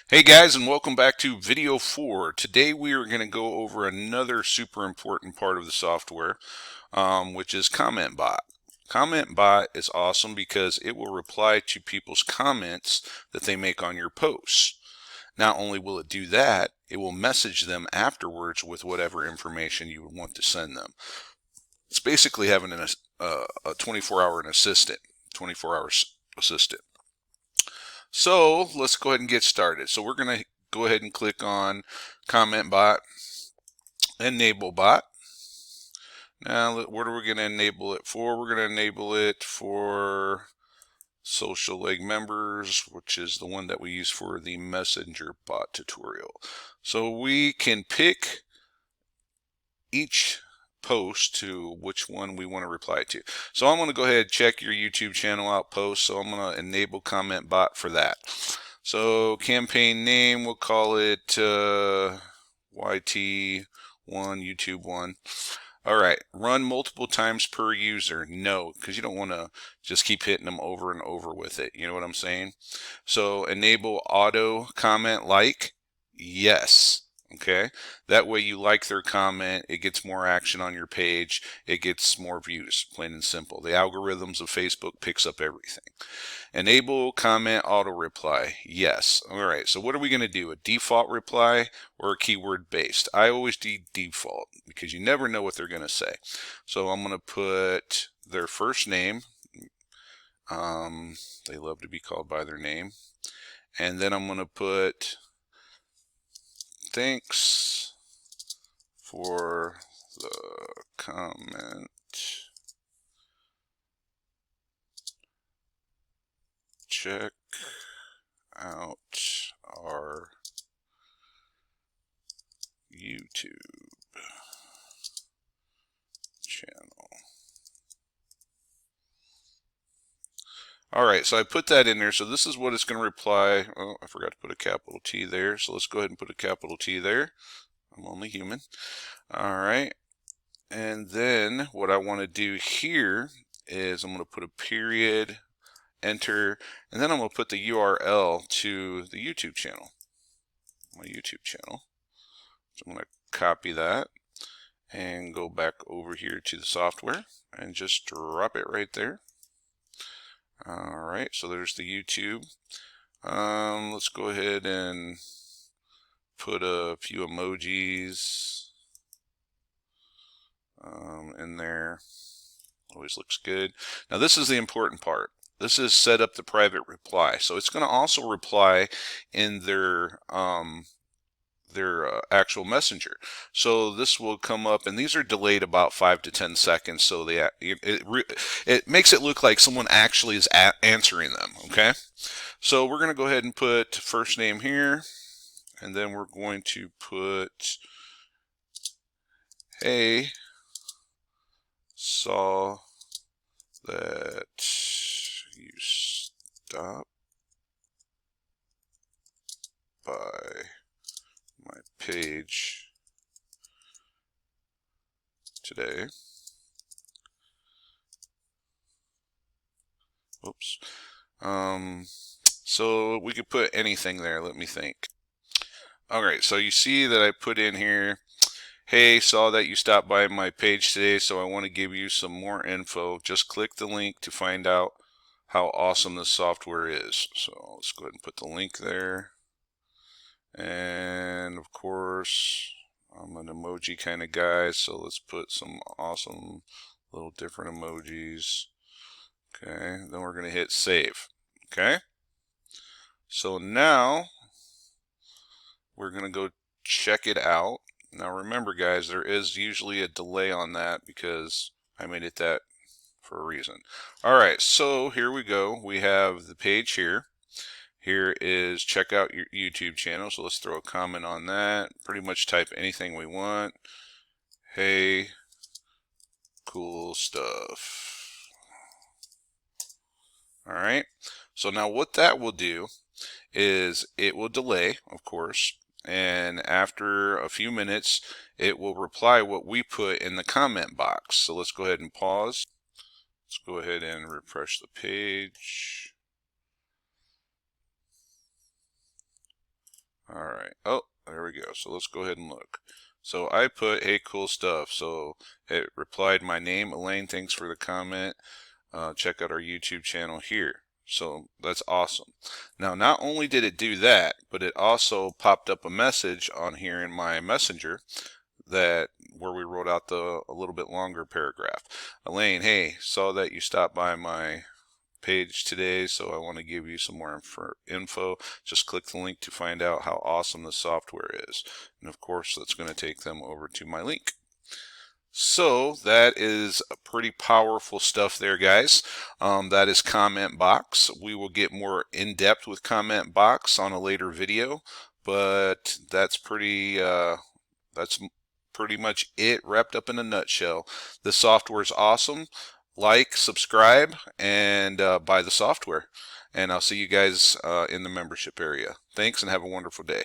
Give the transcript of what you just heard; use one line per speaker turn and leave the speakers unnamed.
Hey guys, and welcome back to video 4. Today we are going to go over another super important part of the software, which is CommentBot. CommentBot is awesome because it will reply to people's comments that they make on your posts. Not only will it do that, it will message them afterwards with whatever information you would want to send them. It's basically having a 24-hour assistant, 24-hour assistant. So let's go ahead and get started. So we're going to go ahead and click on CommentBot, Enable Bot. Now, what are we going to enable it for? We're going to enable it for Social Leg Members, which is the one that we use for the Messenger Bot tutorial. So we can pick each post to which one we want to reply to. So I'm going to go ahead and check your YouTube channel out post. So I'm going to enable CommentBot for that. So campaign name, we'll call it YT1, YouTube 1. All right, run multiple times per user. No, because you don't want to just keep hitting them over and over with it. You know what I'm saying? So enable auto comment like. Yes. Okay, that way you like their comment, it gets more action on your page, it gets more views, plain and simple. The algorithms of Facebook picks up everything. Enable comment auto reply. Yes. All right. So what are we going to do? A default reply or a keyword based? I always do default because you never know what they're going to say. So I'm going to put their first name. They love to be called by their name. And then I'm going to put thanks for the comment. Check out our YouTube channel. All right, so I put that in there. So this is what it's going to reply. Oh, I forgot to put a capital T there. So let's go ahead and put a capital T there. I'm only human. All right. And then what I want to do here is I'm going to put a period, enter, and then I'm going to put the URL to the YouTube channel, my YouTube channel. So I'm going to copy that and go back over here to the software and just drop it right there. All right, so there's the YouTube. Let's go ahead and put a few emojis in there. Always looks good. Now this is the important part. This is set up the private reply. So it's going to also reply in their actual messenger. So this will come up, and these are delayed about 5 to 10 seconds. So it makes it look like someone actually is answering them. Okay. So we're going to go ahead and put first name here, and then we're going to put, hey, saw that you stopped by my page today. Oops. So we could put anything there. Let me think. All right, so you see that I put in here, hey, saw that you stopped by my page today, so I want to give you some more info. Just click the link to find out how awesome this software is. So let's go ahead and put the link there. And of course, I'm an emoji kind of guy, so let's put some awesome little different emojis. Okay, then we're going to hit save. Okay, so now we're going to go check it out. Now remember guys, there is usually a delay on that because I made it that for a reason. Alright, so here we go. We have the page here. Here is check out your YouTube channel. So let's throw a comment on that. Pretty much type anything we want. Hey, cool stuff. Alright, so now what that will do is it will delay, of course, and after a few minutes it will reply what we put in the comment box. So let's go ahead and pause. Let's go ahead and refresh the page. All right. Oh, there we go. So let's go ahead and look. So I put, hey, cool stuff. So it replied my name, Elaine. Thanks for the comment. Check out our YouTube channel here. So that's awesome. Now, not only did it do that, but it also popped up a message on here in my messenger that where we wrote out a little bit longer paragraph. Elaine, hey, saw that you stopped by my page today, so I want to give you some more info. Just click the link to find out how awesome the software is. And of course, that's going to take them over to my link. So that is pretty powerful stuff there, guys. That is Comment Box. We will get more in depth with Comment Box on a later video, but that's pretty much it wrapped up in a nutshell. The software is awesome. Like, subscribe, and buy the software. And I'll see you guys in the membership area. Thanks, and have a wonderful day.